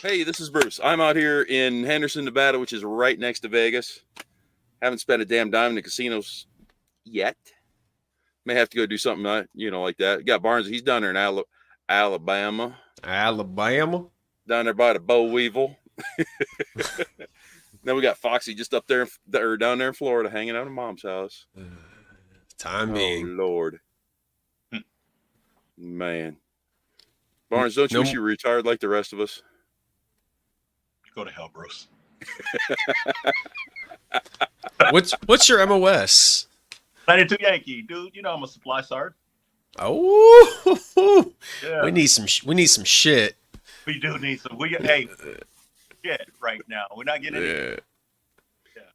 Hey, this is Bruce. I'm out here in Henderson, Nevada, which is right next to Vegas. Haven't spent a damn dime in the casinos yet. May have to go do something, like that. Got Barnes. He's down there in Alabama. Alabama? Down there by the Boll Weevil. Then we got Foxy just up there, or down there in Florida, hanging out at Mom's house. Time being. Oh, Lord. Man. Barnes, don't you wish you were retired like the rest of us? Go to hell, Bruce. What's your MOS? 92 Yankee, dude. You know I'm a supply sergeant. Oh, Yeah. we need some shit. We do need some. Shit right now. We're not getting any. Yeah.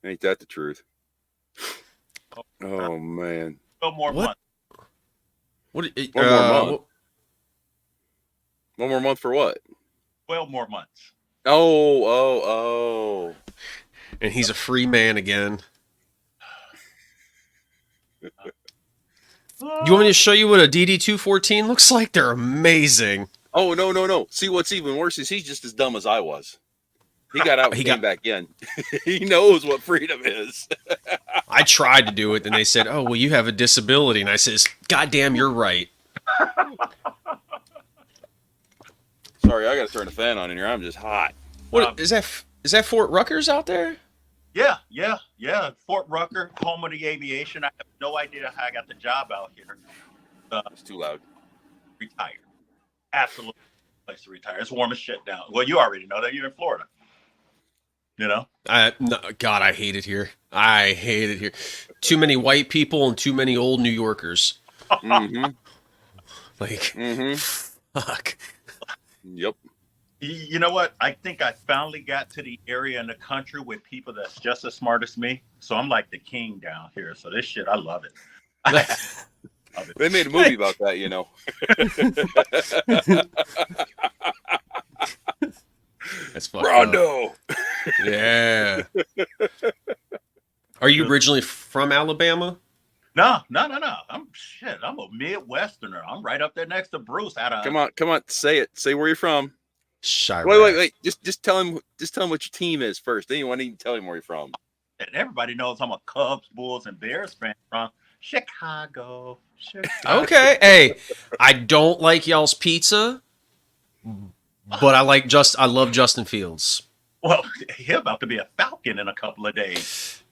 Ain't that the truth? Oh, man. 12 more months. One more month. One more month for what? 12 more months. Oh. And he's a free man again. Do you want me to show you what a DD-214 looks like? They're amazing. Oh, no. See, what's even worse is he's just as dumb as I was. He got out and came back in. He knows what freedom is. I tried to do it, and they said, oh, well, you have a disability. And I says, goddamn, you're right. Sorry, I got to turn the fan on in here. I'm just hot. What is that Fort Rutgers out there? Yeah. Fort Rucker, home of the aviation. I have no idea how I got the job out here. It's too loud. Retired. Absolutely place to retire. It's warm as shit down. Well, you already know that. You're in Florida. You know? No, God, I hate it here. I hate it here. Too many white people and too many old New Yorkers. Mm-hmm. Fuck. Yep. You know what? I think I finally got to the area in the country with people that's just as smart as me. So I'm like the king down here. So this shit, I love it. They made a movie about that, you know. That's fucked Rondo. up. Yeah. Are you originally from Alabama? No. I'm a Midwesterner. I'm right up there next to Bruce. Come on, say it. Say where you're from. Chirac. Wait. Just tell him what your team is first. Then you want to tell him where you're from. And everybody knows I'm a Cubs, Bulls, and Bears fan from Chicago. Okay. Hey, I don't like y'all's pizza, but I love Justin Fields. Well, he's about to be a Falcon in a couple of days.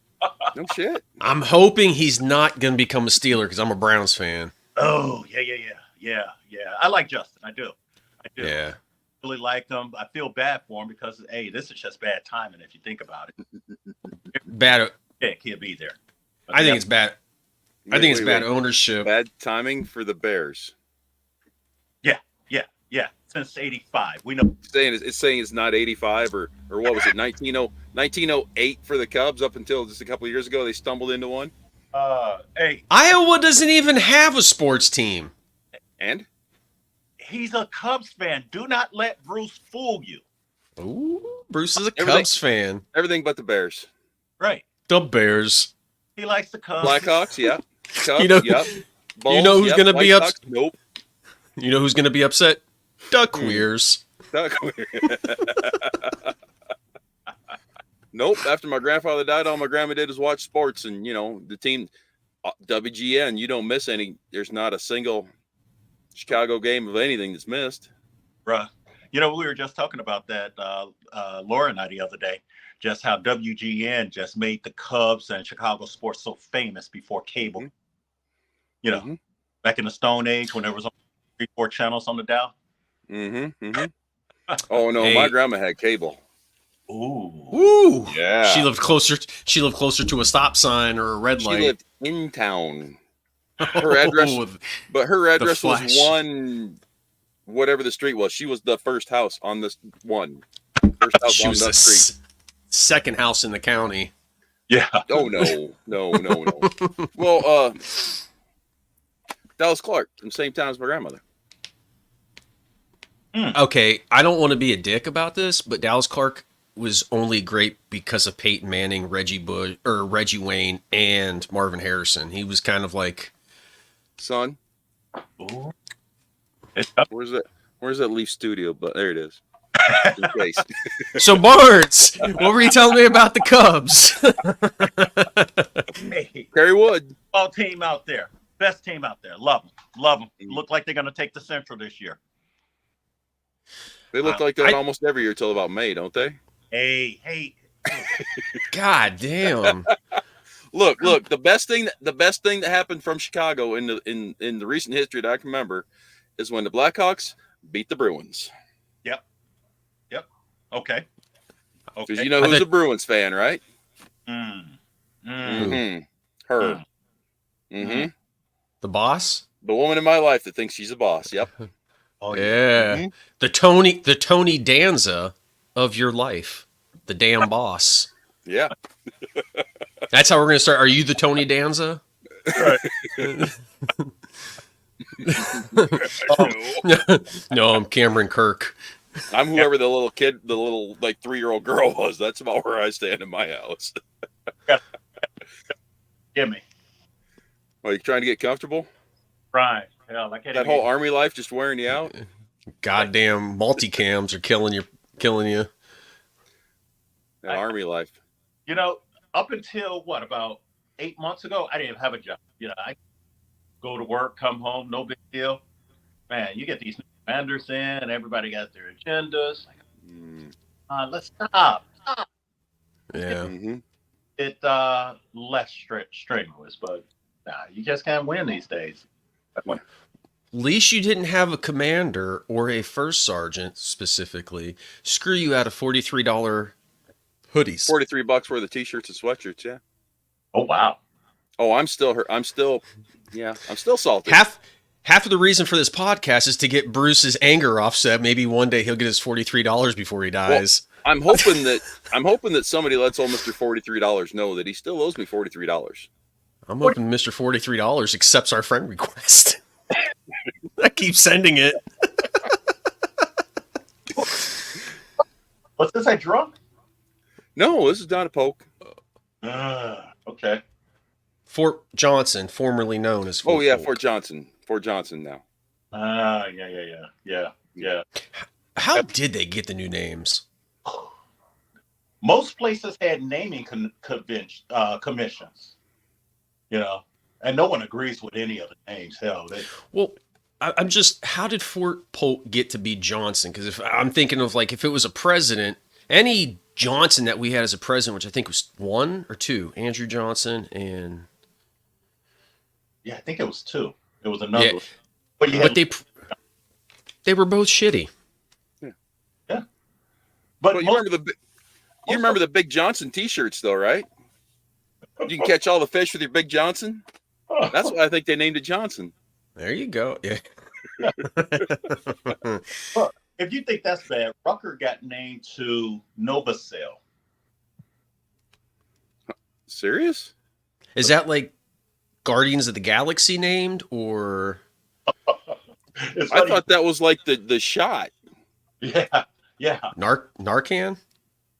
No shit. I'm hoping he's not going to become a Steeler because I'm a Browns fan. Oh, yeah. I like Justin. I do. Yeah. I really like him. I feel bad for him because, hey, this is just bad timing if you think about it. Bad. He'll be there. I think it's bad. I think it's bad ownership. Bad timing for the Bears. Yeah. Since 85. We know. It's saying it's not 85 or what was it, 1908 for the Cubs up until just a couple of years ago. They stumbled into one. Hey. Iowa doesn't even have a sports team. And? He's a Cubs fan. Do not let Bruce fool you. Ooh, Bruce is a Cubs fan. Everything but the Bears. Right. The Bears. He likes the Cubs. Blackhawks, yeah. Cubs, yep. Bulls, you know who's going to be upset? Nope. You know who's going to be upset? Duck queers. Nope. After my grandfather died, all my grandma did is watch sports, and the team WGN. You don't miss any. There's not a single Chicago game of anything that's missed. Bruh. We were just talking about that, Laura and I, the other day, just how WGN just made the Cubs and Chicago sports so famous before cable. Mm-hmm. Back in the Stone Age when there was only 3-4 channels on the dial. Mm-hmm. Oh, no, Hey. my grandma had cable. Ooh. Yeah. She lived closer to a stop sign or a red light. She lived in town. Her address, her address was whatever the street was. She was the first house on this one. First house she on was that the street. Second house in the county. Yeah. Oh, no. Well, Dallas Clark from the same town as my grandmother. Okay, I don't want to be a dick about this, but Dallas Clark was only great because of Peyton Manning, Reggie Wayne, and Marvin Harrison. He was kind of like, son. Where's that Leaf studio? But there it is. In case. So Barnes, what were you telling me about the Cubs? Hey, Perry Wood. all team out there, best team out there. Love them, love them. Look like they're going to take the Central this year. They look like that almost every year till about May, don't they? Hey. God damn. Look. The best thing that happened from Chicago in the recent history that I can remember is when the Blackhawks beat the Bruins. Yep. Okay. Because you know who's a Bruins fan, right? Who? Her. The boss? The woman in my life that thinks she's a boss. Yep. Oh yeah. The Tony Danza of your life. The damn boss. Yeah. That's how we're gonna start. Are you the Tony Danza? Right. No, I'm Cameron Kirk. I'm whoever the little kid, the little like 3-year-old girl was. That's about where I stand in my house. Give me. Are you trying to get comfortable? Right. Hell, I can't That whole army life just wearing you out? Goddamn multicams are killing you. That army life. You know, up until about 8 months ago, I didn't have a job. You know, I go to work, come home, no big deal. Man, you get these commanders in, and everybody got their agendas. Like, let's stop. Yeah. It less strenuous, but you just can't win these days. At least you didn't have a commander or a first sergeant specifically screw you out of $43 hoodies. $43 worth of t-shirts and sweatshirts, yeah. Oh wow. Oh, I'm still salty. Half of the reason for this podcast is to get Bruce's anger offset. Maybe one day he'll get his $43 before he dies. Well, I'm hoping that somebody lets old Mr. $43 know that he still owes me $43. I'm hoping Mr. $43 accepts our friend request. I keep sending it. What's this? I drunk? No, this is not a poke. Okay. Fort Johnson, formerly known as Fort Polk. Fort Johnson. Fort Johnson now. Yeah. How did they get the new names? Most places had naming commissions, you know, and no one agrees with any of the names. Hell, I'm just, how did Fort Polk get to be Johnson? Because if I'm thinking of like, if it was a president, any Johnson that we had as a president, which I think was 1 or 2, Andrew Johnson and... Yeah, I think it was 2. It was another. Yeah. But they were both shitty. Yeah. But you remember the Big Johnson t-shirts though, right? You can catch all the fish with your Big Johnson. That's why I think they named it Johnson. There you go. Yeah. Look, if you think that's bad, Rucker got named to Novacell. Serious? Is that like Guardians of the Galaxy named, or? I thought that was like the shot. Yeah. Narcan?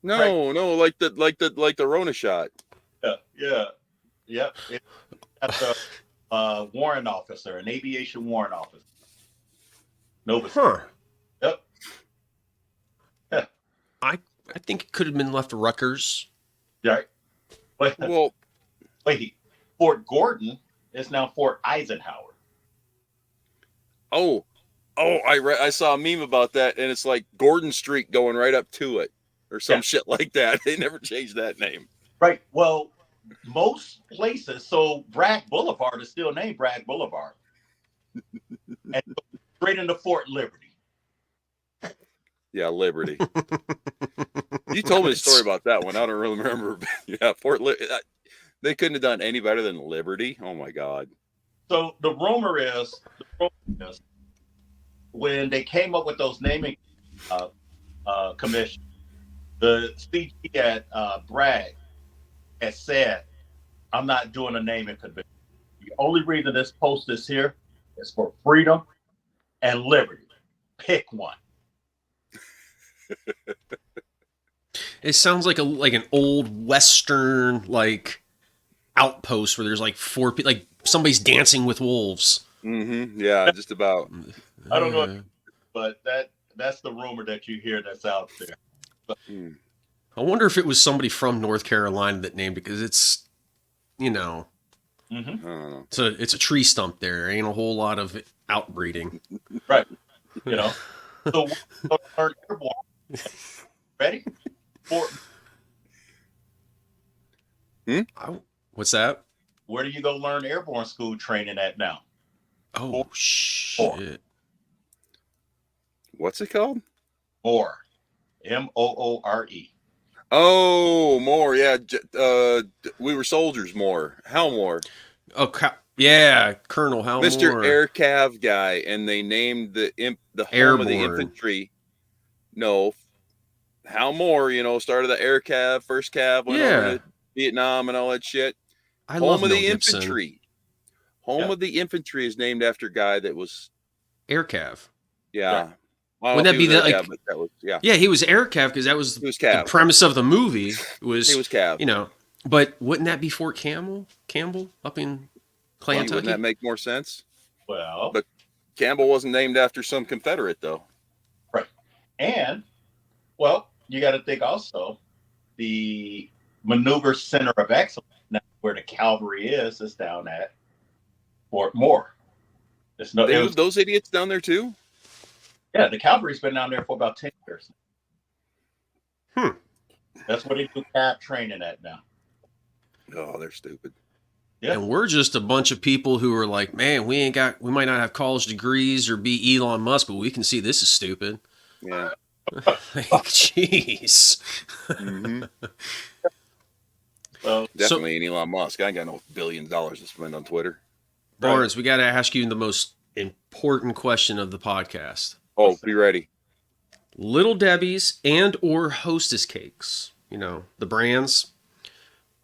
No, Right. no, like the Rona shot. Yeah. That's a warrant officer, an aviation warrant officer. Huh. Yep. Yeah. I think it could have been left to Rutgers. Right. But Well, wait, Fort Gordon is now Fort Eisenhower. I saw a meme about that, and it's like Gordon Street going right up to it, or some shit like that. They never changed that name. Right. Well, most places, so Bragg Boulevard is still named Bragg Boulevard, and straight into Fort Liberty. Yeah, Liberty. You told me a story about that one. I don't really remember. Yeah, they couldn't have done any better than Liberty. Oh my God. So the rumor is when they came up with those naming commissions, the CG at Bragg had said, "I'm not doing a naming convention. The only reason this post is here is for freedom and liberty. Pick one." It sounds like an old Western like outpost where there's like 4 people, like somebody's dancing with wolves. Mm-hmm. Yeah, just about. I don't know, but That's the rumor that you hear that's out there. Mm. I wonder if it was somebody from North Carolina that named it, because it's, you know, Hmm. I don't know. it's a tree stump there. Ain't a whole lot of outbreeding. Right. You know. So we're gonna learn airborne. Ready? For, What's that? where do you go learn airborne school training at now? Oh, shit. What's it called? Moore. Moore. Oh, more. Yeah. We were soldiers more. Halmore. Oh, yeah, Colonel Mr. Halmore. Air Cav guy. And they named the home of the Airborne. infantry. No. Halmore, started the Air Cav, first Cav, went over Yeah. to Vietnam and all that shit. I love Home of Mel the Gibson. infantry. Home Yeah. of the infantry is named after a guy that was, Air Cav. yeah. Right. I don't Wouldn't know that if be he was the, Air like- Cav, but that was, yeah. Yeah, he was Air Cav because that was He was the Cav. premise of the movie. Was He was Cav. you know, but wouldn't that be Fort Campbell up in Clay, Wouldn't Kentucky? that make more sense? Well, But Campbell wasn't named after some Confederate, though. right. And, well, you got to think also the maneuver center of excellence, now where the cavalry is down at Fort Moore. They moved those idiots down there, too? Yeah, the cavalry's been down there for about 10 years. That's where they do cab training at now. Oh, they're stupid. Yeah. And we're just a bunch of people who are like, man, we might not have college degrees or be Elon Musk, but we can see this is stupid. Yeah. Like, jeez. Mm-hmm. So, Definitely ain't Elon Musk. I ain't got no $billions to spend on Twitter. Barnes, we got to ask you the most important question of the podcast. Oh, be ready. Little Debbie's and or Hostess cakes, the brands.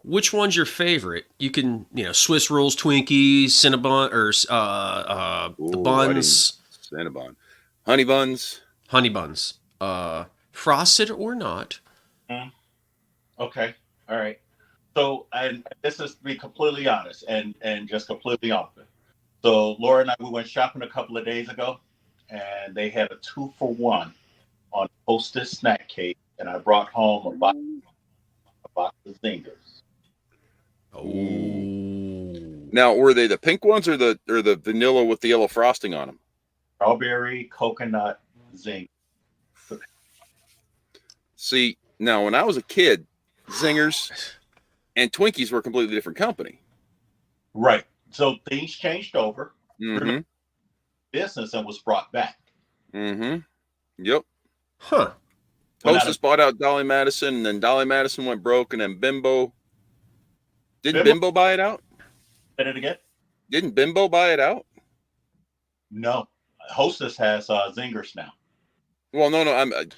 Which one's your favorite? You can, Swiss rolls, Twinkies, Cinnabon, or the buns. Cinnabon. Honey buns. Honey buns. Frosted or not. okay. All right. So, and this is to be completely honest and just completely honest. So, Laura and I, we went shopping a couple of days ago, and they had a 2-for-1 on Hostess snack cake, and I brought home a box of Zingers. Oh. Now, were they the pink ones or the vanilla with the yellow frosting on them? Strawberry coconut zing. See, now when I was a kid, Zingers and Twinkies were a completely different company. Right. So things changed over. Mm-hmm. Business and was brought back. Mm-hmm. Yep. Huh. Hostess bought out Dolly Madison, and then Dolly Madison went broke, and then Bimbo. Didn't Bimbo? Bimbo buy it out? Say it again? Didn't Bimbo buy it out? No. Hostess has Zingers now. Well, no.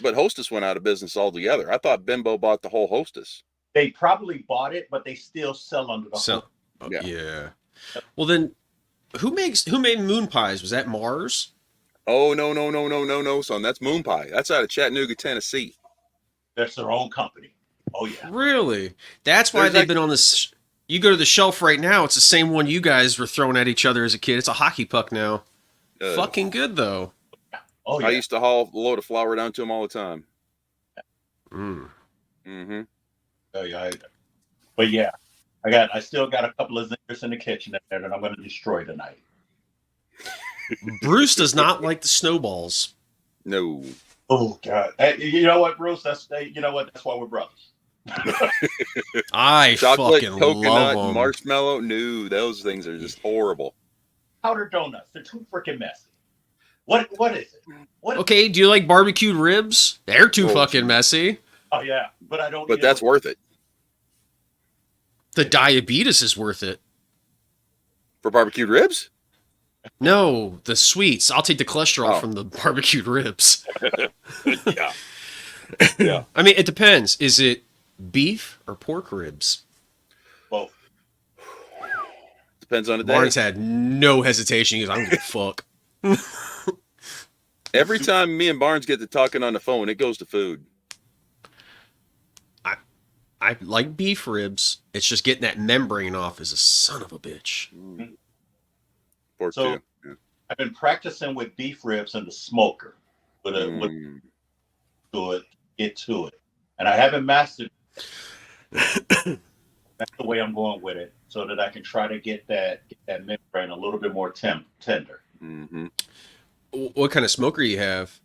But Hostess went out of business altogether. I thought Bimbo bought the whole Hostess. They probably bought it, but they still sell under the So, Hostess. yeah. Well, then, who made moon pies? Was that Mars? Oh, no, son. That's Moon Pie. That's out of Chattanooga, Tennessee. That's their own company. Oh, yeah. Really? That's why they've been on this. You go to the shelf right now, it's the same one you guys were throwing at each other as a kid. It's a hockey puck now. Fucking good, though. Oh, yeah. I used to haul a load of flour down to them all the time. Mm. Oh, yeah. But yeah, I still got a couple of Zingers in the kitchen there that I'm going to destroy tonight. Bruce does not like the snowballs. No. Oh, God. Hey, you know what, Bruce? That's why we're brothers. I Chocolate, fucking coconut, love them. marshmallow. No, those things are just horrible. Powdered donuts. They're too freaking messy. What is it? Okay, do you like barbecued ribs? They're too fucking messy. Oh, yeah. But I don't. But that's worth it. The diabetes is worth it. For barbecued ribs? No, the sweets. I'll take the cholesterol from the barbecued ribs. Yeah. Yeah. I mean, it depends. Is it beef or pork ribs? Both. Depends on the day. Barnes had no hesitation. He goes, I'm going to fuck. Every time me and Barnes get to talking on the phone, it goes to food. I like beef ribs. It's just getting that membrane off is a son of a bitch. Pork So- too. Yeah. I've been practicing with beef ribs in the smoker. with Mm. to it, get to it. And I haven't mastered. That's the way I'm going with it, so that I can try to get that membrane a little bit more tender. Mm-hmm. What kind of smoker you have?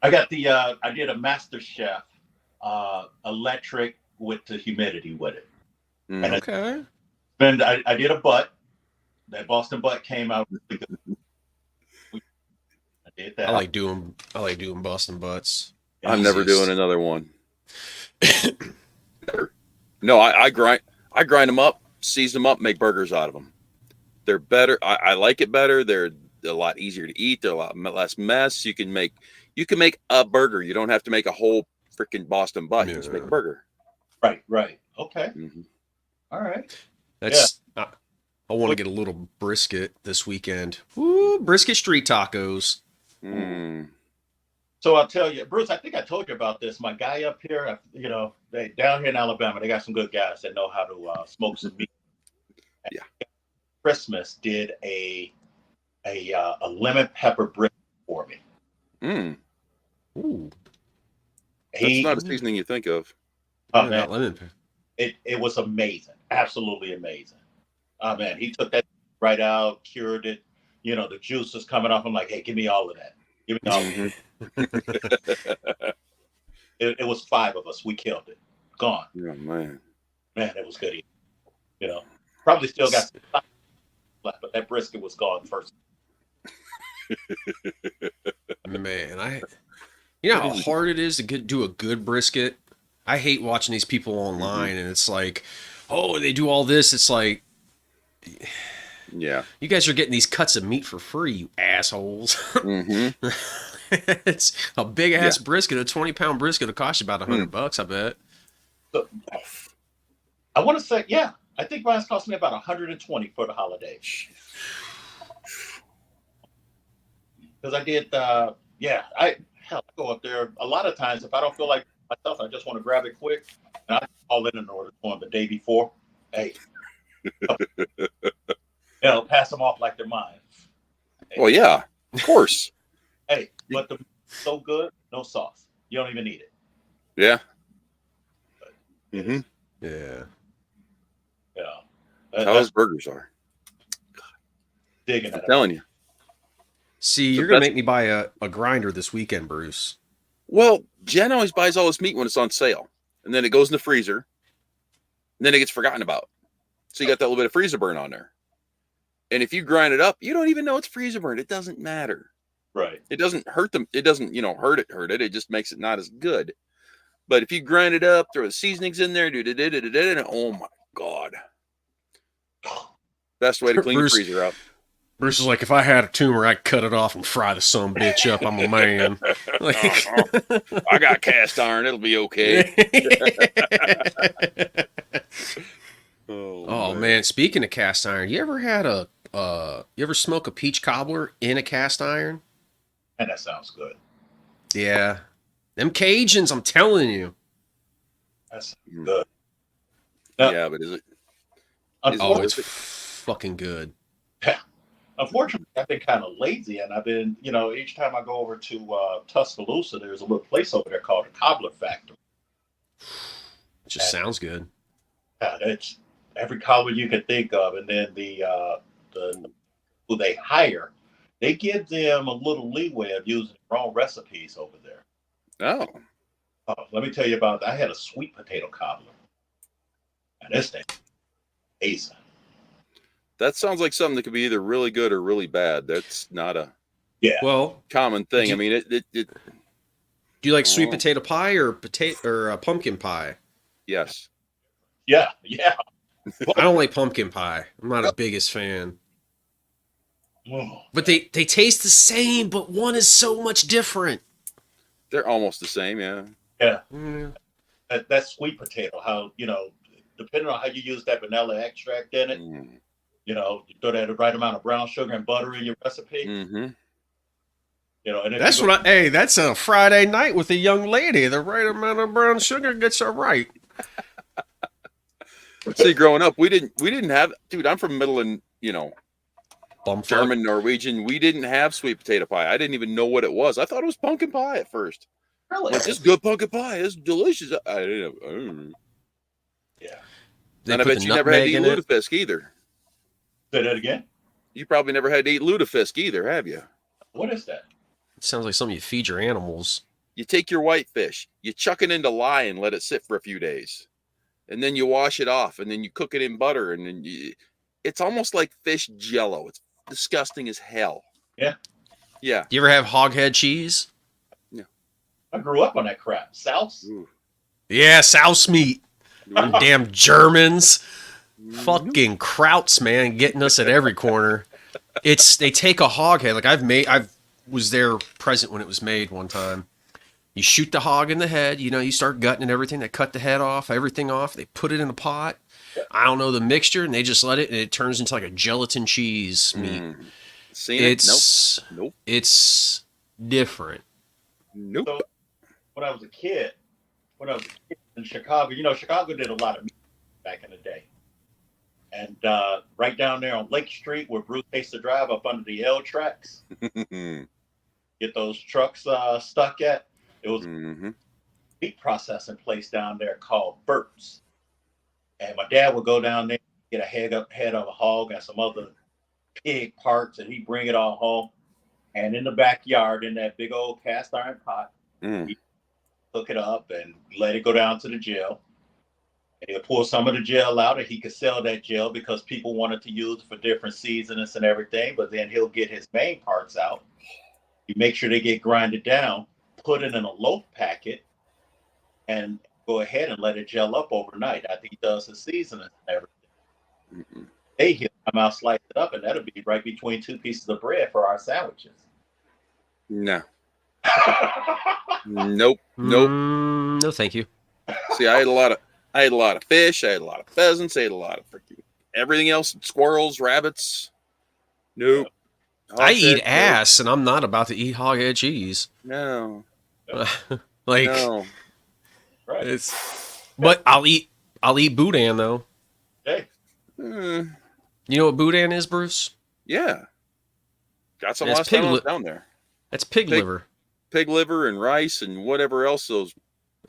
I got I did a Master Chef electric with the humidity with it. Mm. And Okay. I did a butt. That Boston butt came out really good. I did that. I like doing Boston butts. I'm never Easiest. doing another one. No, I grind them up, season them up, make burgers out of them. They're better. I like it better. They're a lot easier to eat. They're a lot less mess. You can make a burger. You don't have to make a whole freaking Boston butt. You just make a burger. Right. Okay. Mm-hmm. All right. That's I want to get a little brisket this weekend. Woo, brisket street tacos. Mm. So I'll tell you, Bruce, I think I told you about this. My guy up here, they down here in Alabama, they got some good guys that know how to smoke some meat. Yeah. Christmas did a lemon pepper brisket for me. Mm. Ooh. That's not a seasoning you think of. Oh, Yeah, man, not lemon pepper. it was amazing. Absolutely amazing. Oh, man, he took that right out, cured it. The juice was coming off. I'm like, hey, give me all of that. Give me all of it. It was 5 of us. We killed it. Gone. Oh, man. Man, it was good. Probably still got some left, but that brisket was gone first. Man, you know how hard it is to do a good brisket? I hate watching these people online and it's like, oh, they do all this. It's like, Yeah. you guys are getting these cuts of meat for free, you assholes. Mm-hmm. It's a big ass brisket, a 20-pound brisket will cost you about $100, I bet. So, I want to say, I think mine's cost me about $120 for the holiday. Because I did, I go up there a lot of times. If I don't feel like myself, I just want to grab it quick, and I call in an order for them the day before. Hey, pass them off like they're mine. Hey. Well, yeah, of course. Hey, but the so good, no sauce. You don't even need it. Yeah. Mm-hmm. Yeah. Yeah. How those burgers are. Digging I'm it. telling you. See, you're going to make me buy a grinder this weekend, Bruce. Well, Jen always buys all this meat when it's on sale. And then it goes in the freezer. And then it gets forgotten about. So you got that little bit of freezer burn on there. And if you grind it up, you don't even know it's freezer burn. It doesn't matter. Right. It doesn't hurt them. It doesn't, hurt it. It just makes it not as good. But if you grind it up, throw the seasonings in there, and oh my God. Best way to clean your freezer out. Bruce is like, if I had a tumor, I'd cut it off and fry the son bitch up. I'm a man. Like, I got cast iron. It'll be okay. Oh man. Speaking of cast iron, you ever had you ever smoke a peach cobbler in a cast iron? And that sounds good. Yeah. Them Cajuns, I'm telling you. That's good. Yeah, but is it? Oh, it's fucking good. Yeah. Unfortunately, I've been kind of lazy, and I've been, each time I go over to Tuscaloosa, there's a little place over there called the Cobbler Factory. It just sounds good. Yeah, it's every cobbler you can think of, and then the who they hire, they give them a little leeway of using their own recipes over there. Oh. Let me tell you about. I had a sweet potato cobbler, and this thing, amazing. That sounds like something that could be either really good or really bad. That's not a common thing. I mean, it do you like sweet potato pie or pumpkin pie? Yes. Yeah. I don't like pumpkin pie. I'm not a biggest fan. But they taste the same, but one is so much different. They're almost the same, yeah. Yeah. That sweet potato, how, depending on how you use that vanilla extract in it, you throw that right amount of brown sugar and butter in your recipe. Mm-hmm. And that's that's a Friday night with a young lady. The right amount of brown sugar gets her right. See, growing up, we didn't have, dude, I'm from middle and, Bumfuck. German, Norwegian. We didn't have sweet potato pie. I didn't even know what it was. I thought it was pumpkin pie at first. Really? Like, this is good pumpkin pie. It's delicious. I didn't know. Yeah. And I bet you never had to eat lutefisk either. Say that again? You probably never had to eat lutefisk either, have you? What is that? It sounds like something you feed your animals. You take your whitefish, you chuck it into lye and let it sit for a few days. And then you wash it off, and then you cook it in butter, and then it's almost like fish jello. It's disgusting as hell. Yeah. Do you ever have hoghead cheese? Yeah. I grew up on that crap. Souse? Yeah, souse meat. Damn Germans. Fucking Krauts, man, getting us at every corner. They take a hog head. Like I was there present when it was made one time. You shoot the hog in the head, you start gutting and everything. They cut the head off, everything off. They put it in a pot. I don't know the mixture, and they just let it, and it turns into like a gelatin cheese meat. Nope. It's different. Nope. So, when I was a kid in Chicago, Chicago did a lot of meat back in the day. And right down there on Lake Street, where Bruce used to drive up under the L tracks, get those trucks stuck at, it was a meat processing place down there called Burt's. And my dad would go down there, get a head of a hog and some other pig parts, and he'd bring it all home. And in the backyard, in that big old cast iron pot, he'd cook it up and let it go down to the jail. And he'll pull some of the gel out, and he could sell that gel because people wanted to use it for different seasonings and everything. But then he'll get his main parts out. You make sure they get grinded down, put it in a loaf packet, and go ahead and let it gel up overnight. I think he does his seasoning and everything. He'll come out, slice it up, and that'll be right between two pieces of bread for our sandwiches. No. Nope. No, thank you. See, I ate a lot of fish. I ate a lot of pheasants. I ate a lot of freaking everything else. Squirrels, rabbits. Nope. I eat ass, and I'm not about to eat hoghead cheese. No. Like, no. Right. But I'll eat boudin though. Hey. You know what boudin is, Bruce? Yeah. Got some It's last time I was down there. That's pig liver. Pig liver and rice and whatever else those.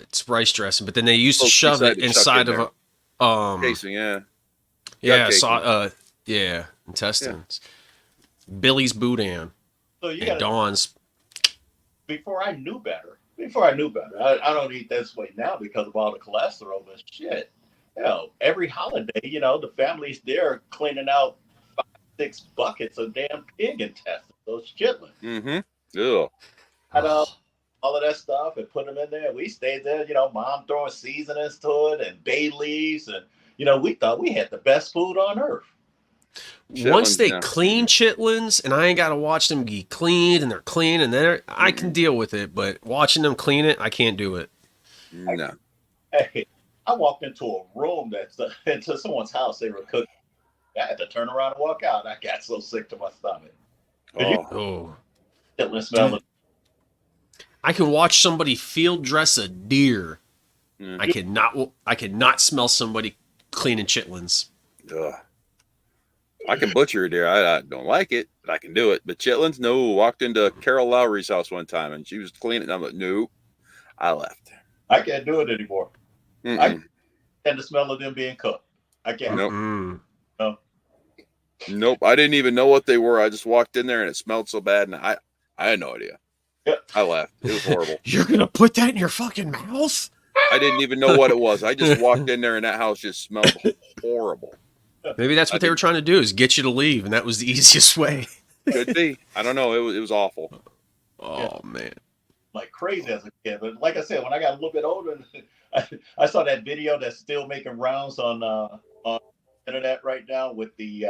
It's rice dressing, but then they used to shove it inside of a casing. Yeah. Yeah, intestines. Yeah. Billy's boudin. So you and Dawn's. Before I knew better, I don't eat this way now because of all the cholesterol and shit. Every holiday, the families there cleaning out 5-6 buckets of damn pig intestines, those chitlins. Ugh. And all of that stuff and put them in there. We stayed there, mom throwing seasonings to it and bay leaves. And, we thought we had the best food on earth. Once they clean chitlins, and I ain't got to watch them get cleaned, and they're clean, and then I can deal with it. But watching them clean it, I can't do it. No. Hey, I walked into a room into someone's house. They were cooking. I had to turn around and walk out. I got so sick to my stomach. Chitlin smell. I can watch somebody field dress a deer. I cannot smell somebody cleaning chitlins. Ugh. I can butcher a deer. I don't like it, but I can do it. But chitlins, no. Walked into Carol Lowry's house one time, and she was cleaning. I'm like, no. I left. I can't do it anymore. I can't the smell of them being cooked. I can't. Nope. No. Nope. I didn't even know what they were. I just walked in there, and it smelled so bad, and I had no idea. Yep. I left. It was horrible. You're gonna put that in your fucking mouth? I didn't even know what it was. I just walked in there, and that house just smelled horrible. Maybe that's what they were trying to do, is get you to leave, and that was the easiest way. Could be. I don't know. It was awful. Oh, man. Like crazy as a kid. But like I said, when I got a little bit older, I saw that video that's still making rounds on internet right now with the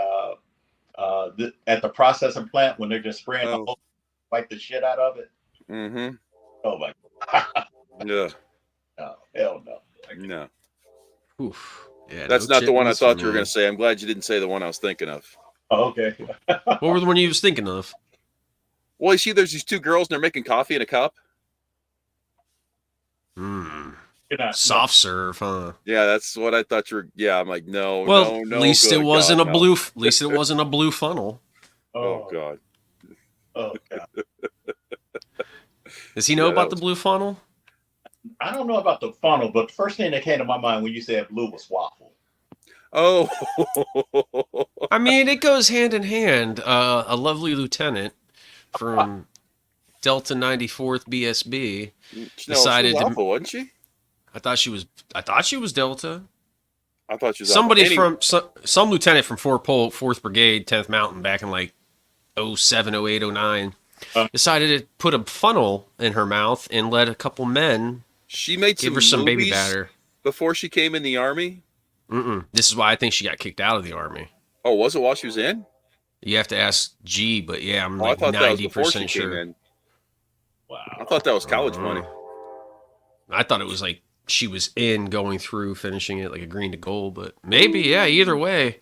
at the processing plant when they're just spraying the whole, wipe the shit out of it. Oh, my God. Yeah. No, hell no. No. Oof. Yeah, that's not the one I thought you were going to say. I'm glad you didn't say the one I was thinking of. Oh, okay. What were the one you was thinking of? Well, you see, there's these two girls, and they're making coffee in a cup. Soft serve, huh? Yeah, that's what I thought you were. Yeah, I'm like, no, well, no. At least it wasn't a blue. At least it wasn't a blue funnel. Oh God. Oh God. Does he know Yeah, that about the was- blue funnel? I don't know about the funnel, but the first thing that came to my mind when you said blue was waffle. Oh. I mean, it goes hand in hand. A lovely lieutenant from Delta 94th BSB No, she was decided to. Alpha, wasn't she? I thought she was. I thought she was Delta. I thought she was Somebody Alpha. from some lieutenant from Fort Polk, 4th Brigade, 10th Mountain, back in like 07, 08, 09, decided to put a funnel in her mouth and let a couple men She made give her some baby movies batter. before she came in the Army. This is why I think she got kicked out of the Army. Oh, was it while she was in? You have to ask G, but yeah, I'm Oh, I like thought that was before she 90% came sure. in. Wow. I thought that was college money. I thought it was like she was in, going through, finishing it, like a green to gold, but maybe, yeah, either way.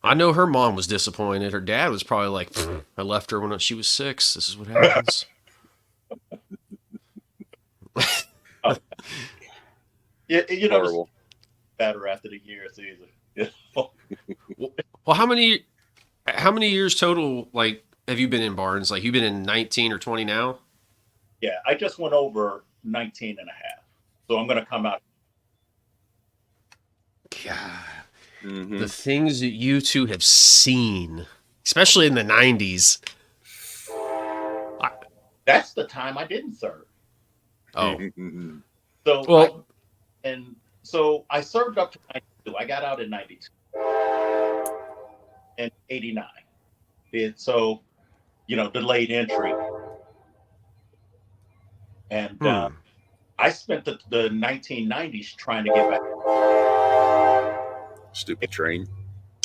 I know her mom was disappointed. Her dad was probably like, I left her when she was 6. This is what happens. Yeah, you know, Horrible. better after the years either. You know? Well, how many years total, like, have you been in Barnes? Like, you've been in 19 or 20 now? Yeah, I just went over 19 and a half. So I'm going to come out. God. Mhm. The things that you two have seen, especially in the 90s. That's the time I didn't serve. Oh, So well, so I served up to 92. I got out in 92 and 89. So, delayed entry. And I spent the 1990s trying to get back. Stupid train.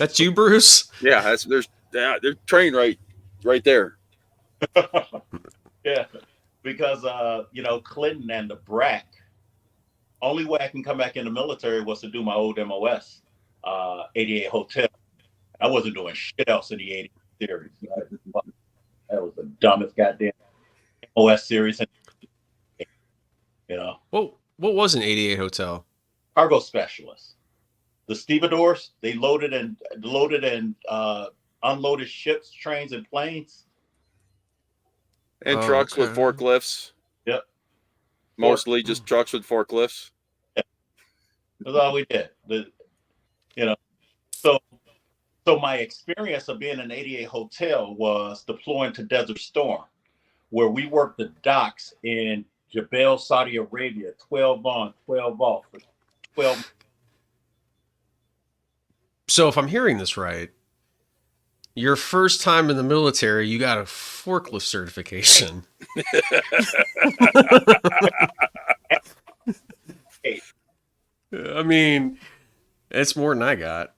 that's you, Bruce? Yeah, there's train right there. Yeah, because Clinton and the BRAC. Only way I can come back in the military was to do my old MOS, 88 Hotel. I wasn't doing shit else in the 80 series. That was the dumbest goddamn MOS series. Well, what was an 88 hotel? Cargo specialist. The stevedores, they loaded and unloaded ships, trains, and planes. And trucks with okay. forklifts. Yep. Mostly just trucks with forklifts. That's all we did. So my experience of being in an 88 hotel was deploying to Desert Storm, where we worked the docks in Jebel, Saudi Arabia, 12 on, 12 off, for 12. So if I'm hearing this right, your first time in the military, you got a forklift certification. I mean, it's more than I got.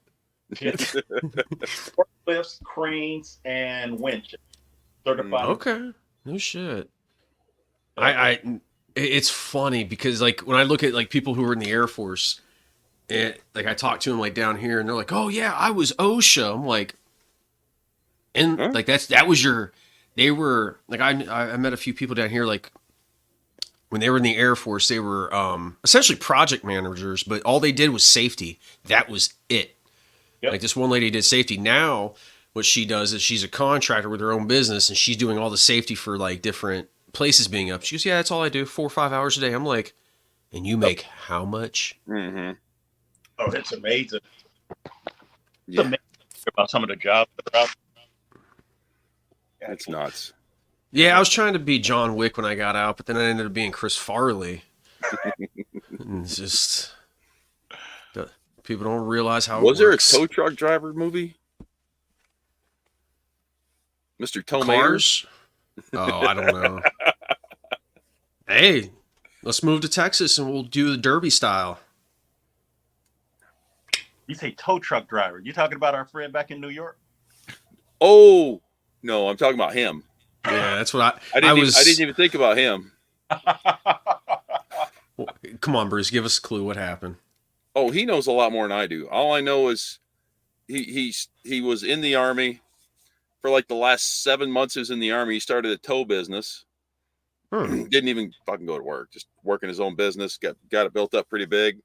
Forklifts, cranes, and winches. Certified. Okay. No shit. It's funny because like when I look at like people who are in the Air Force, and like I talk to them like down here, and they're like, "Oh yeah, I was OSHA." I'm like, and like that was your. They were like I met a few people down here like when they were in the Air Force, they were essentially project managers, but all they did was safety. That was it. Yep. Like this one lady did safety. Now what she does is she's a contractor with her own business, and she's doing all the safety for like different places being up. She goes, "Yeah, that's all I do, 4 or 5 hours a day." I'm like, "And you make how much?" Mm-hmm. Oh, it's amazing. Yeah. It's amazing about some of the jobs that are out. That's nuts. Yeah, I was trying to be John Wick when I got out, but then I ended up being Chris Farley. And it's just people don't realize how Was it works. there a tow truck driver movie? Mr. Tow Cars? Oh, I don't know. Hey, let's move to Texas and we'll do the Derby style. You say tow truck driver. You talking about our friend back in New York? Oh no, I'm talking about him. Yeah, that's what I didn't even think about him. Come on, Bruce, give us a clue. What happened? Oh, he knows a lot more than I do. All I know is he was in the Army for like the last 7 months. He was in the Army. He started a tow business. Didn't even fucking go to work. Just working his own business. Got it built up pretty big.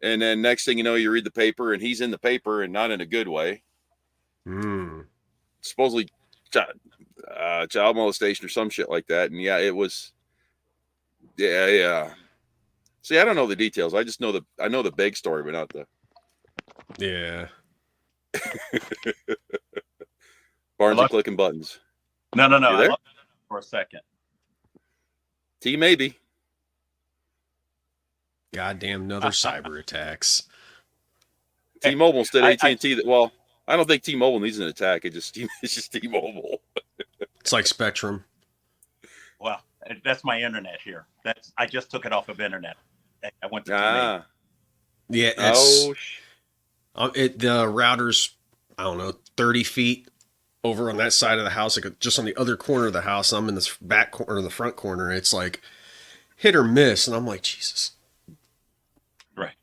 And then next thing you know, you read the paper, and he's in the paper, and not in a good way. supposedly child molestation or some shit like that. And yeah, it was. Yeah. See, I don't know the details. I just know the big story, but not the. Yeah. Barnes are clicking buttons. No. You there? I lost for a second. T maybe. Goddamn, another cyber attacks. T-Mobile instead of AT&T. Well, I don't think T-Mobile needs an attack. It's just T-Mobile. It's like Spectrum. Well, that's my internet here. I just took it off of internet. I went to Canadian. Yeah, it's the router's, I don't know, 30 feet over on that side of the house, like just on the other corner of the house. I'm in this back corner, the front corner. It's like hit or miss, and I'm like, Jesus. Right.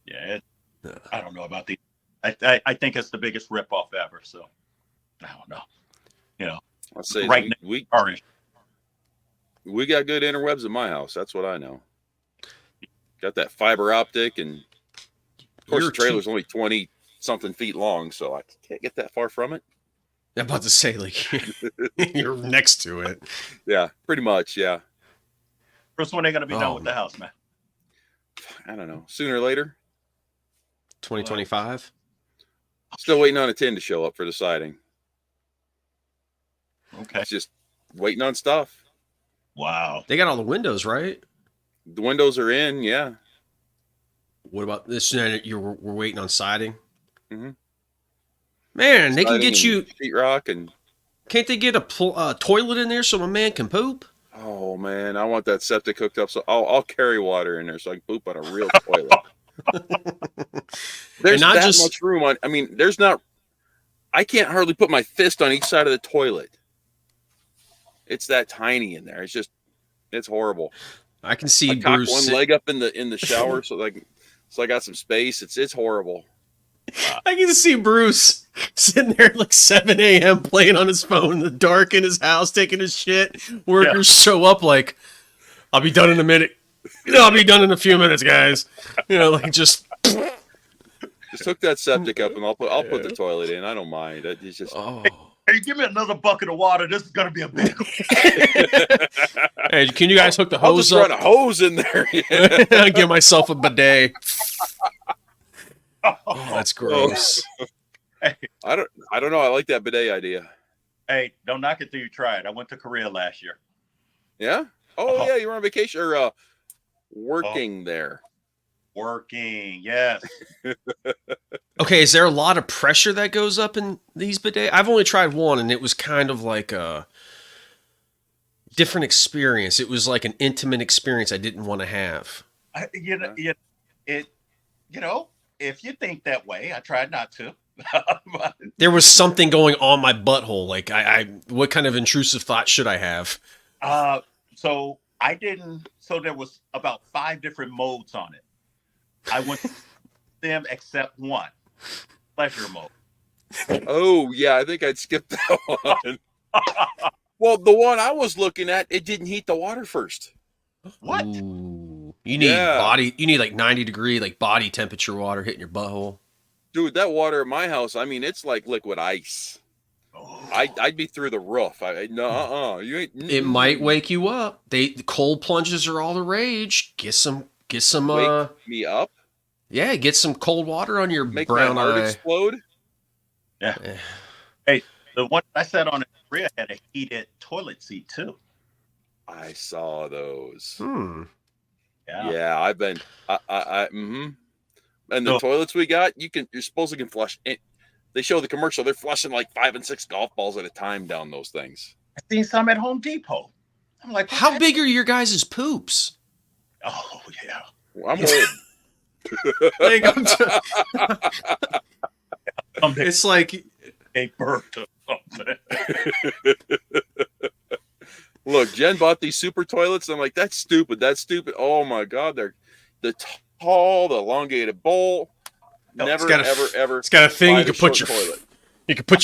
Yeah. I don't know about these. I think it's the biggest ripoff ever. So I don't know. You know, I'll say right we now, we got good interwebs in my house. That's what I know. Got that fiber optic, and of course the trailer's only 20 something feet long, so I can't get that far from it. I'm about to say, like, you're next to it. Yeah, pretty much. Yeah. First when they're going to be done with the house, man? I don't know. Sooner or later. 2025. Still waiting on a 10 to show up for the siding. Okay. It's just waiting on stuff. Wow. They got all the windows, right? The windows are in, yeah. What about this? We're waiting on siding. Mm-hmm. Man, they can Siding get you sheetrock, and can't they get a toilet in there so my man can poop? oh man, I want that septic hooked up, so I'll carry water in there so I can poop on a real toilet. There's not that much room on. I mean, there's not. I can't hardly put my fist on each side of the toilet. It's that tiny in there. It's horrible. I can see I Bruce cock one leg up in the shower so I got some space. It's horrible. I can see Bruce sitting there at like 7 a.m. playing on his phone in the dark in his house, taking his shit. Workers show up like, I'll be done in a minute. I'll be done in a few minutes, guys. You know, like just hook that septic up and I'll put the toilet in. I don't mind. It's just Hey, give me another bucket of water. This is gonna be a big. Hey, can you guys hook the I'll hose just up? run a hose in there. I'll give myself a bidet. Oh, that's gross. Hey. I don't know. I like that bidet idea. Hey, don't knock it till you try it. I went to Korea last year. Yeah? Oh, yeah. You were on vacation or working there. Working, yes. Okay, is there a lot of pressure that goes up in these bidets? I've only tried one, and it was kind of like a different experience. It was like an intimate experience I didn't want to have. If you think that way, I tried not to. There was something going on my butthole. Like, what kind of intrusive thought should I have? So I didn't. So there was about 5 different modes on it. I went to them except one, pleasure mode. Oh yeah, I think I'd skip that one. Well, the one I was looking at, it didn't heat the water first. What? Ooh. You need like 90 degree, like body temperature water hitting your butthole. Dude, that water in my house, I mean, it's like liquid ice. Oh. I'd be through the roof. You ain't. It might wake you up. The cold plunges are all the rage. Get some. Wake me up. Yeah, get some cold water on your Make brown my heart eye. Explode. Yeah. Hey, the one I sat on in Korea had a heated toilet seat too. I saw those. Yeah, I've been. And the toilets we got, you're supposed to flush. They show the commercial. They're flushing like 5 and 6 golf balls at a time down those things. I seen some at Home Depot. I'm like, how big are your guys' poops? Oh yeah, well, I'm old. Like, it's like a bird or something. Look, Jen bought these super toilets. And I'm like, that's stupid. That's stupid. Oh my God, they're the tall, the elongated bowl. No, Never, ever. It's got a thing you can put your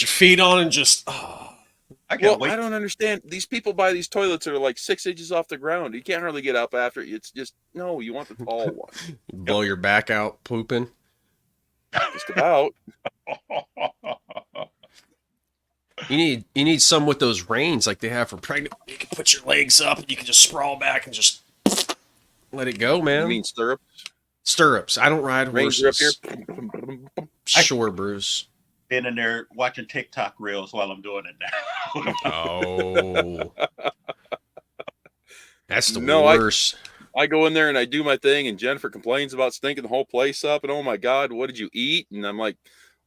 feet on and just. I don't understand. These people buy these toilets that are like 6 inches off the ground. You can't hardly get up after it. It's just no. You want the tall one. Blow your back out pooping. Just about. You need some with those reins like they have for pregnant. You can put your legs up and you can just sprawl back and just let it go, man. You mean stirrups? Stirrups. I don't ride Reins are up here. horses. Sure, Bruce. Been in there watching TikTok reels while I'm doing it now. Oh, that's the No, worst. I go in there and I do my thing, and Jennifer complains about stinking the whole place up. And oh my God, what did you eat? And I'm like,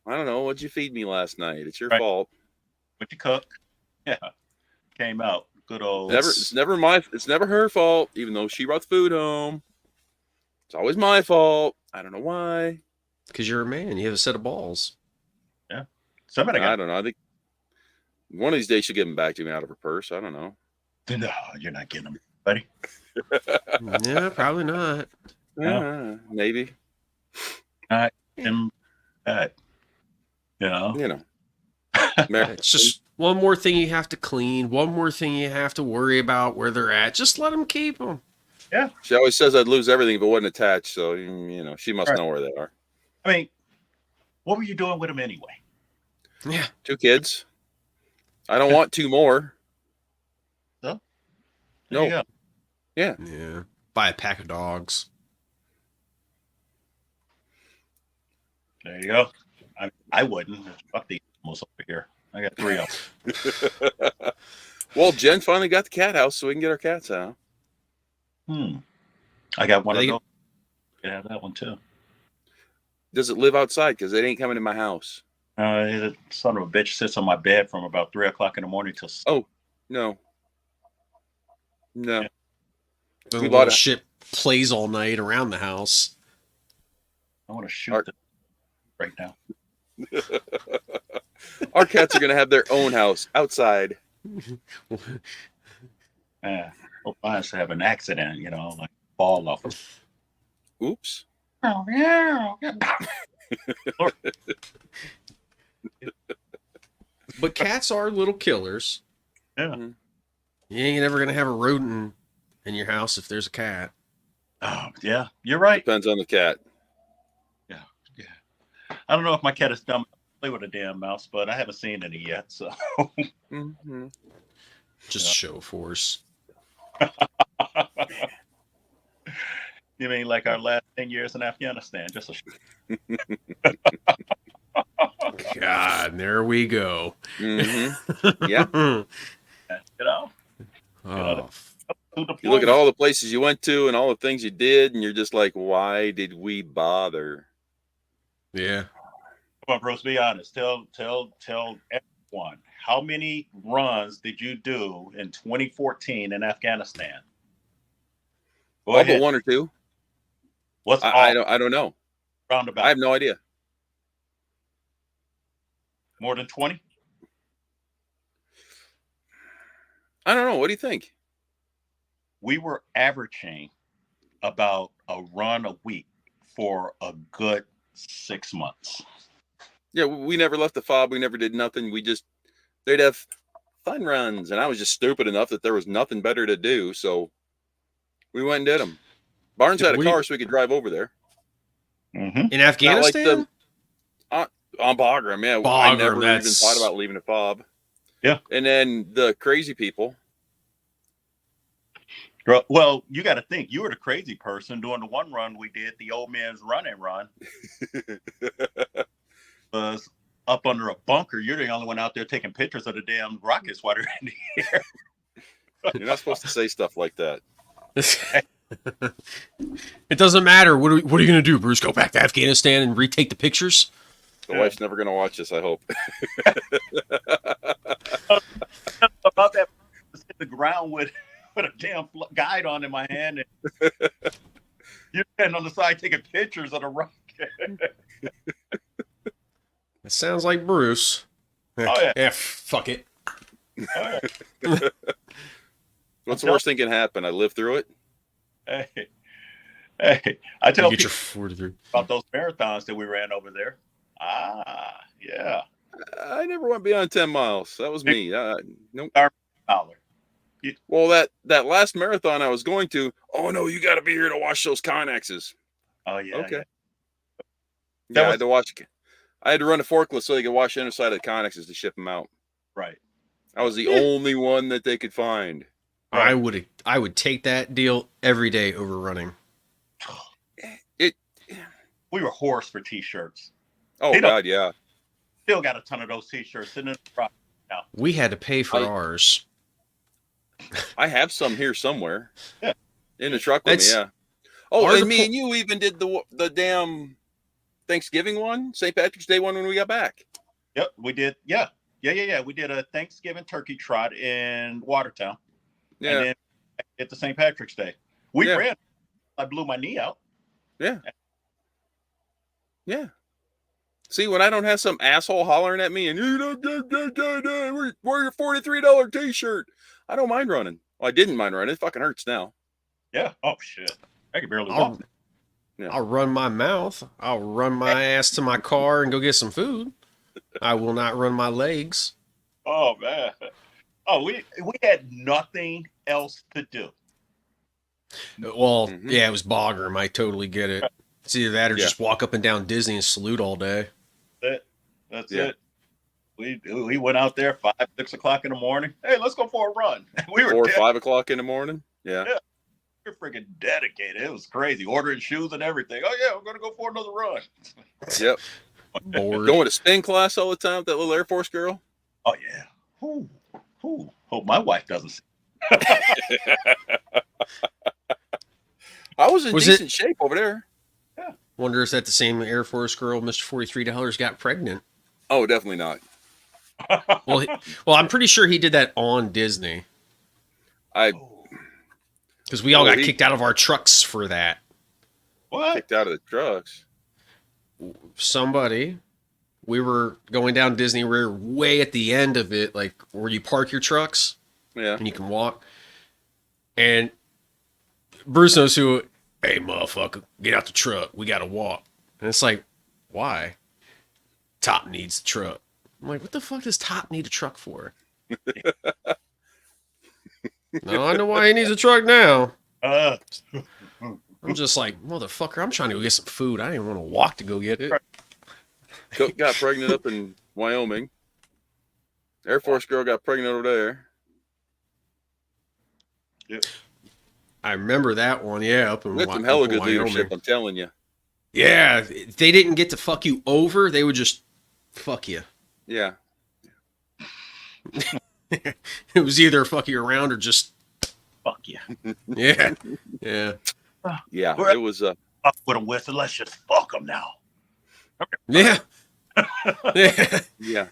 I don't know. What'd you feed me last night? It's your Right. fault. What you cook? Yeah, came out good old. It's never her fault, even though she brought the food home. It's always my fault. I don't know why. Because you're a man. You have a set of balls. Yeah, somebody I got. don't know. I think one of these days she'll give them back to me out of her purse. I don't know. No, you're not getting them, buddy. Yeah, probably not. Maybe. Him, you know. You know. It's just one more thing you have to clean. One more thing you have to worry about where they're at. Just let them keep them. Yeah. She always says I'd lose everything if it wasn't attached. So, you know, she must Right. know where they are. I mean, what were you doing with them anyway? Yeah. 2 kids. I don't want 2 more. There No. you go. Yeah. Yeah. Buy a pack of dogs. There you go. I wouldn't. Fuck these animals over here. I got 3 of them. Well, Jen finally got the cat house so we can get our cats out. I got one Are of they- those. You have that one too. Does it live outside? Because it ain't coming in my house. The son of a bitch sits on my bed from about 3 o'clock in the morning till. Oh, no. No. Yeah. The We little bought a- shit plays all night around the house. I want to shoot Our- them right now. Our cats are going to have their own house outside. Hope mine to have an accident, you know, like fall off. Oops. Oh yeah. But cats are little killers. Yeah. You ain't ever going to have a rodent in your house if there's a cat. Oh yeah, you're right. Depends on the cat. I don't know if my cat is dumb enough to play with a damn mouse, but I haven't seen any yet. So Mm-hmm. Just Yeah. show force. you mean like our last 10 years in Afghanistan? Just a God, there we go. Mm-hmm. Yeah. you know. Oh, You look at all the places you went to and all the things you did, and you're just like, why did we bother? yeah. Come on, Bruce. Be honest. Tell everyone how many runs did you do in 2014 in Afghanistan? Go All ahead. but 1 or 2. What's I all don't know. roundabout? I have no idea. More than 20? I don't know. What do you think? We were averaging about a run a week for a good 6 months. Yeah, we never left the fob. We never did nothing. They'd have fun runs, and I was just stupid enough that there was nothing better to do. So we went and did them. Barnes had a car, so we could drive over there. Mm-hmm. In Afghanistan? On Bagram, yeah. I Bagram, never even that's- thought about leaving a fob. Yeah. And then the crazy people. Well, you got to think you were the crazy person doing the one run we did, the old man's run and run. Was up under a bunker. You're the only one out there taking pictures of the damn rockets while they're in the air. You're not supposed to say stuff like that. It doesn't matter. What are you going to do, Bruce? Go back to Afghanistan and retake the pictures? The wife's never going to watch this, I hope. About that, hit the ground with a damn guide on in my hand, and you're standing on the side taking pictures of the rocket. That sounds like Bruce. Oh, yeah. Yeah, fuck it. Oh, yeah. What's the worst thing can happen? I live through it. Hey, I tell You get people your 43. about those marathons that we ran over there. Yeah. I never went beyond 10 miles. That was me. Nope. Dollar. Well, that last marathon I was going to, oh no, you got to be here to wash those Connexes. Oh, yeah. Okay. That Yeah, was- I had to run a forklift so they could wash the underside of the Connexes to ship them out. Right. I was the only one that they could find. I would take that deal every day over running. It. We were hoarse for T-shirts. Oh God, yeah. Still got a ton of those T-shirts sitting in the truck now. We had to pay for ours. I have some here somewhere. Yeah. In the truck with me, yeah. Oh, Are and the me and you even did the damn Thanksgiving one, St. Patrick's Day one when we got back. Yep, we did. Yeah. We did a Thanksgiving turkey trot in Watertown. Yeah. And then at the St. Patrick's Day. We Yeah. ran. I blew my knee out. Yeah. Yeah. See, when I don't have some asshole hollering at me and you don't wear your $43 T-shirt, I don't mind running. Well, I didn't mind running. It fucking hurts now. Yeah. Oh shit. I can barely walk. I'll run my mouth. I'll run my ass to my car and go get some food. I will not run my legs. Oh man. Oh, we had nothing else to do. Well, yeah, it was Bagram. I totally get it. It's either that or just walk up and down Disney and salute all day. That's it. We went out there 5, 6 o'clock in the morning. Hey, let's go for a run. We were 4 or 5 o'clock in the morning. Yeah. We're freaking dedicated. It was crazy. Ordering shoes and everything. Oh yeah, we're gonna go for another run. Yep. Bored. Going to spin class all the time with that little Air Force girl. Oh yeah. Hope my wife doesn't see. I was in decent shape over there. Yeah. Wonder if that the same Air Force girl, Mr. $43, got pregnant. Oh, definitely not. Well, I'm pretty sure he did that on Disney. Because we all got kicked out of our trucks for that. What? Kicked out of the trucks? We were going down Disney. We were way at the end of it, like where you park your trucks. Yeah. And you can walk. And Bruce knows who, hey, motherfucker, get out the truck. We got to walk. And it's like, why? Top needs the truck. I'm like, what the fuck does Top need a truck for? No, I know why he needs a truck now. I'm just like, motherfucker, I'm trying to go get some food. I didn't want to walk to go get it. Cook got pregnant up in Wyoming. Air Force girl got pregnant over there. Yep. I remember that one, yeah. Up in With some hella good Wyoming. leadership, I'm telling you. Yeah, they didn't get to fuck you over. They would just fuck you. Yeah. It was either fuck you around or just fuck you. Yeah. Yeah. Yeah, it was up with a whistle. Let's just fuck them now. Yeah. Yeah. Yeah.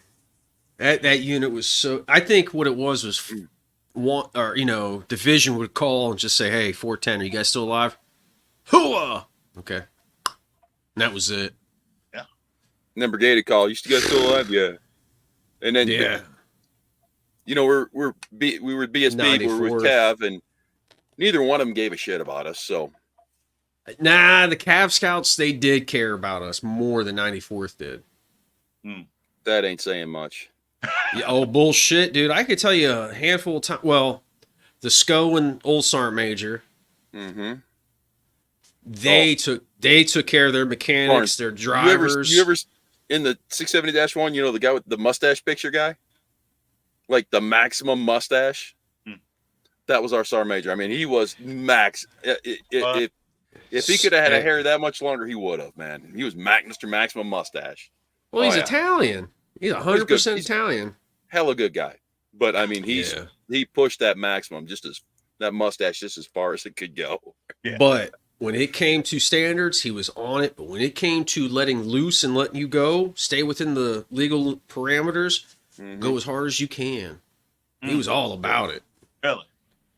That unit was so. I think what it was one, or division would call and just say, "Hey, 410, are you guys still alive?" Hooah! Okay. And that was it. Yeah. And then brigade would call. You guys still alive? Yeah. And then we were BSB, we were with Cav, and neither one of them gave a shit about us. So. Nah, the Cav Scouts, they did care about us more than 94th did. That ain't saying much. Oh, bullshit, dude. I could tell you a handful of times. Well, the SCO and Old Sergeant Major, they took care of their mechanics, their drivers. You ever in the 670-1, the guy with the mustache picture guy? Like the maximum mustache? That was our Sergeant Major. I mean, he was max. If he could have had a hair that much longer, he would have, man. He was Mr. Maximum Mustache. Well, he's Italian. He's 100% Italian. Hella good guy. But, I mean, he pushed that maximum, that mustache just as far as it could go. Yeah. But when it came to standards, he was on it. But when it came to letting loose and letting you go, stay within the legal parameters, go as hard as you can. He was all about it. Really?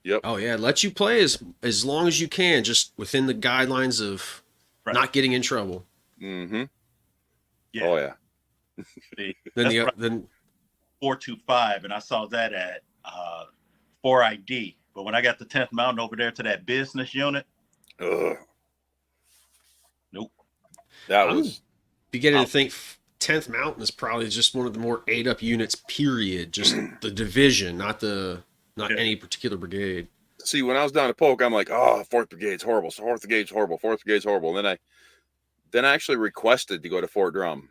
Yep. Oh yeah, let you play as long as you can, just within the guidelines of not getting in trouble. Mm-hmm. Yeah. Oh yeah. Then 425, and I saw that at 4ID. But when I got the 10th Mountain over there to that business unit, nope. That was beginning to think 10th Mountain is probably just one of the more ate up units. Period. Just the division, not any particular brigade. See, when I was down at Polk, I'm like, oh, 4th Brigade's horrible. So 4th Brigade's horrible. 4th Brigade's horrible. And then I actually requested to go to Fort Drum.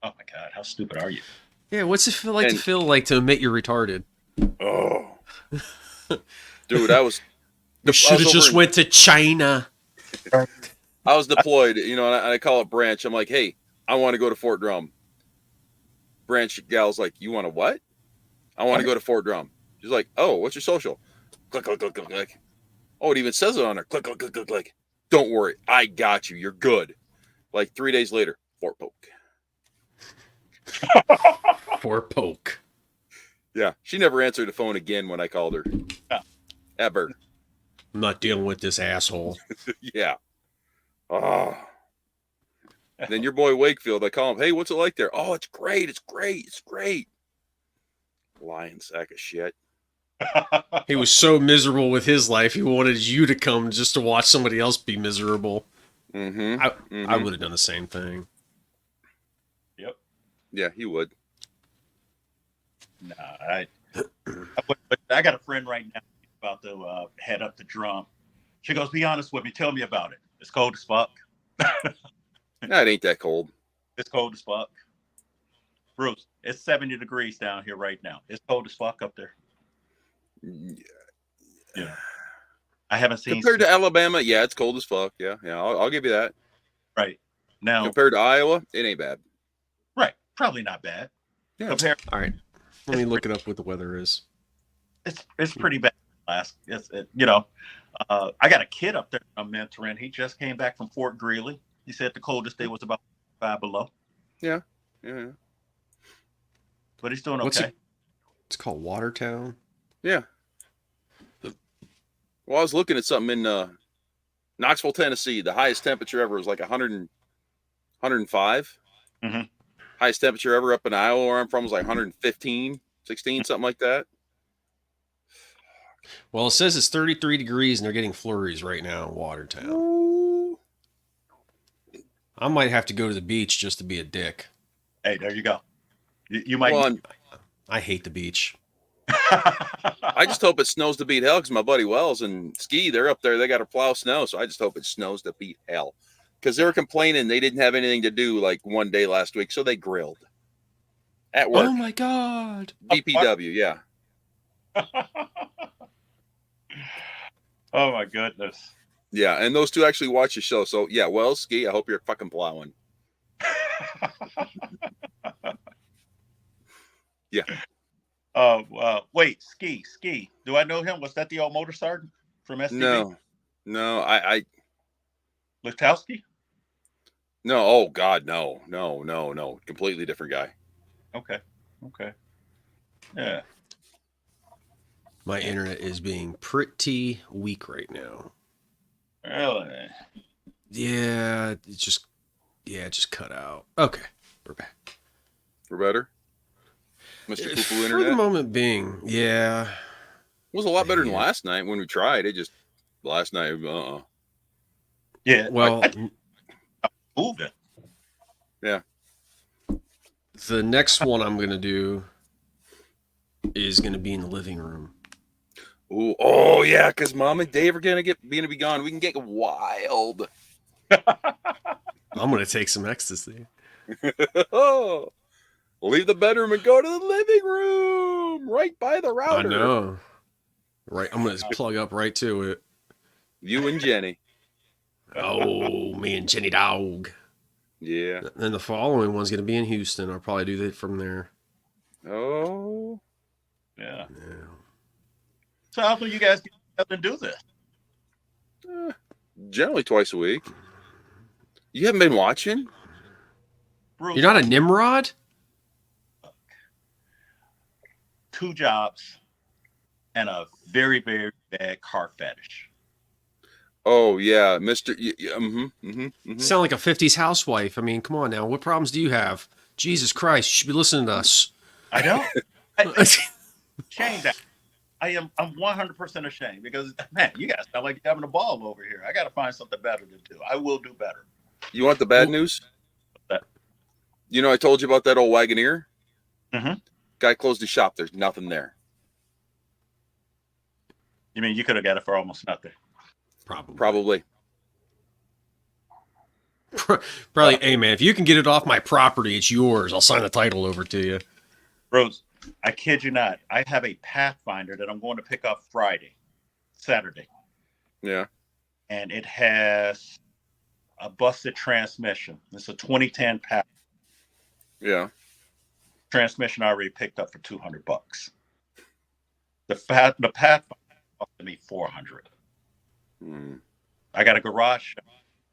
Oh my God, how stupid are you? Yeah, what's it feel like And- to admit you're retarded? Oh, dude, I was. You should have just over in- went to China. I was deployed, and I call it Branch. I'm like, hey, I want to go to Fort Drum. Branch gal's like, you want to what? I want to go to Fort Drum. She's like, oh, what's your social? Click, click, click, click, click. Oh, it even says it on there. Click, click, click, click, click. Don't worry, I got you. You're good. Like 3 days later, Fort Polk. Fort Polk. Yeah, she never answered the phone again when I called her. Yeah. Ever. I'm not dealing with this asshole. Yeah. Oh. Then your boy Wakefield, I call him, hey, what's it like there? Oh, it's great. It's great. It's great. Lying sack of shit. He was so miserable with his life, he wanted you to come just to watch somebody else be miserable. Mm-hmm. I would have done the same thing. Yep. Yeah, he would. Nah, I got a friend right now about to head up to Drum. She goes, be honest with me. Tell me about it. It's cold as fuck. Nah, it ain't that cold. It's cold as fuck. Bruce, it's 70 degrees down here right now. It's cold as fuck up there. Yeah. I haven't seen Compared to Alabama, yeah, it's cold as fuck. Yeah, I'll give you that. right now. Compared to Iowa, it ain't bad. Right, probably not bad. Yeah. Compared, All right. Let me look it up what the weather is. it's pretty bad. I got a kid up there I'm mentoring. He just came back from Fort Greeley. He said the coldest day was about 5 below, Yeah. but he's doing What's okay. It's called Watertown. Yeah. Well, I was looking at something in Knoxville, Tennessee. The highest temperature ever was like 105. Mhm. Highest temperature ever up in Iowa, where I'm from, was like 115, 16, something like that. Well, it says it's 33 degrees and they're getting flurries right now in Watertown. Ooh. I might have to go to the beach just to be a dick. Hey, there you go. You might. Well, I hate the beach. I just hope it snows to beat hell because my buddy Wells and Ski, they're up there. They got to plow snow. So I just hope it snows to beat hell because they were complaining they didn't have anything to do like one day last week. So they grilled at work. Oh my God. DPW, yeah. Oh my goodness. Yeah. And those two actually watch the show. So yeah, Wells, Ski, I hope you're fucking plowing. Yeah. Wait, Ski. Do I know him? Was that the old motor sergeant from STV? No, I Lutowski? no. Oh God, no. Completely different guy. Okay. Yeah. My internet is being pretty weak right now. Really? Yeah, it just cut out. Okay, we're back. For better, Mr. Poo Poo For the Internet moment being, yeah. it was a lot better than Yeah. last night when we tried. It just last night. Yeah. Well, Moved it. Yeah. the next one I'm gonna do is gonna be in the living room. Ooh, oh yeah, because Mom and Dave are gonna be gone. We can get wild. I'm gonna take some ecstasy. Oh, leave the bedroom and go to the living room right by the router. I know. Right, I'm gonna plug up right to it. You and Jenny. Oh, me and Jenny Dog. Yeah. Then the following one's gonna be in Houston. I'll probably do that from there. Oh. Yeah. Yeah. So how often you guys get together and do this? Generally twice a week. You haven't been watching? Bruce, You're not a NiMRoD? 2 jobs and a very, very bad car fetish. Oh yeah, Mr. Sound like a 50s housewife. I mean, come on now. What problems do you have? Jesus Christ, you should be listening to us. I know. Shame that. I'm 100% ashamed because man, you guys sound like you're having a ball over here. I got to find something better to do. I will do better. You want the bad news? That- You know, I told you about that old Wagoneer. Mhm. Guy closed his shop. There's nothing there. You mean you could have got it for almost nothing? Probably. Probably. Probably, hey man, if you can get it off my property, it's yours. I'll sign the title over to you. Rose, I kid you not. I have a Pathfinder that I'm going to pick up Saturday, Yeah. and it has a busted transmission. It's a 2010 Yeah. transmission I already picked up for $200. The Pathfinder cost me $400. Mm. I got a garage I'm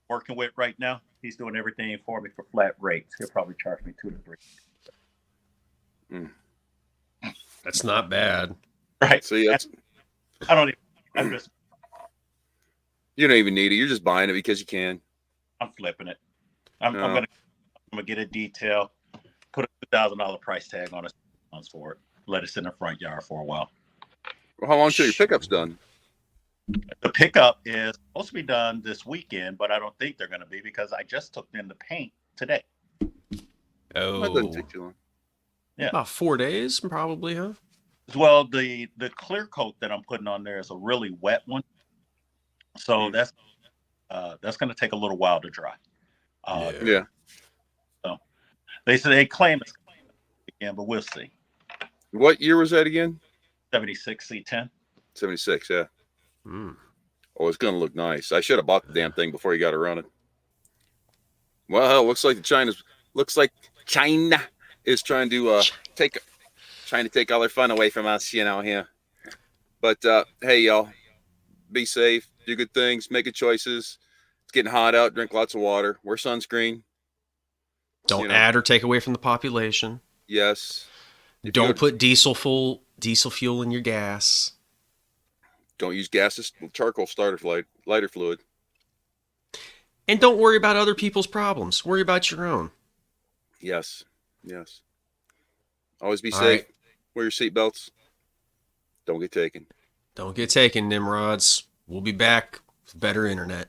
working with right now. He's doing everything for me for flat rates. He'll probably charge me 2 to 3. That's not bad. Right. See, that's I don't even. I'm just. you don't even need it. You're just buying it because you can. I'm flipping it. I'm No. gonna get a detail, put a $2,000 price tag on it for it. Let it sit in the front yard for a while. Well, how long till your pickup's done? The pickup is supposed to be done this weekend, but I don't think they're going to be because I just took in the paint today. That doesn't Oh, take too long. Yeah. about 4 days, probably, huh? Well, the clear coat that I'm putting on there is a really wet one, so that's going to take a little while to dry. Yeah. So they say they claim it's again, but we'll see. What year was that again? 76 C10. 76. Yeah. Mm. Oh, it's gonna look nice. I should have bought the damn thing before you got it running. Well, hell, looks like China is trying to take all their fun away from us, here. But hey, y'all, be safe, do good things, make good choices. It's getting hot out. Drink lots of water. Wear sunscreen. Don't add or take away from the population. Yes. Don't put diesel fuel in your gas. Don't use gaseous charcoal lighter fluid. And don't worry about other people's problems. Worry about your own. Yes. Yes. Always be All safe. right. Wear your seatbelts. Don't get taken. Don't get taken, NiMRoDs. We'll be back with better internet.